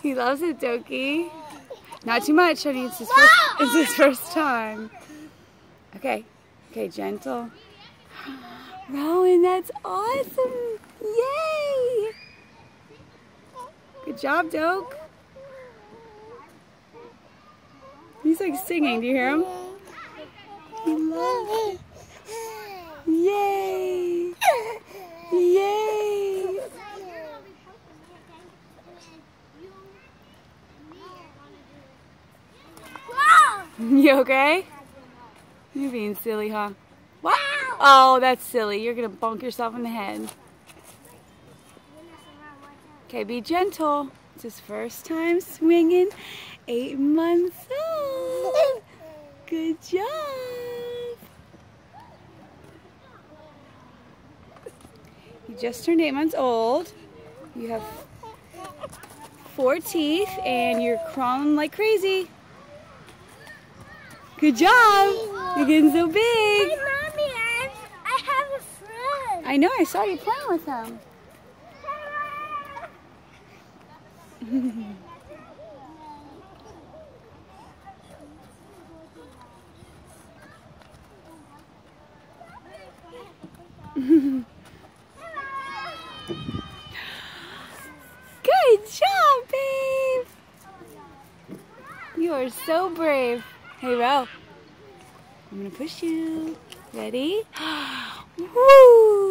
He loves it, Doki. Not too much, honey. It's his first time. Okay. Okay, gentle. Rowan, that's awesome. Yay! Good job, Doke. He's like singing. Do you hear him? He loves it. Yay! Yay! You okay? You're being silly, huh? What? Oh, that's silly. You're gonna bonk yourself in the head. Okay, be gentle. It's his first time swinging. 8 months old. Good job. You just turned 8 months old. You have 4 teeth and you're crawling like crazy. Good job. You're getting so big. Hey, Mommy, I have a friend. I know, I saw you playing with him. Good job, babe. You are so brave. Hey, Ro. I'm gonna push you. Ready? Woo!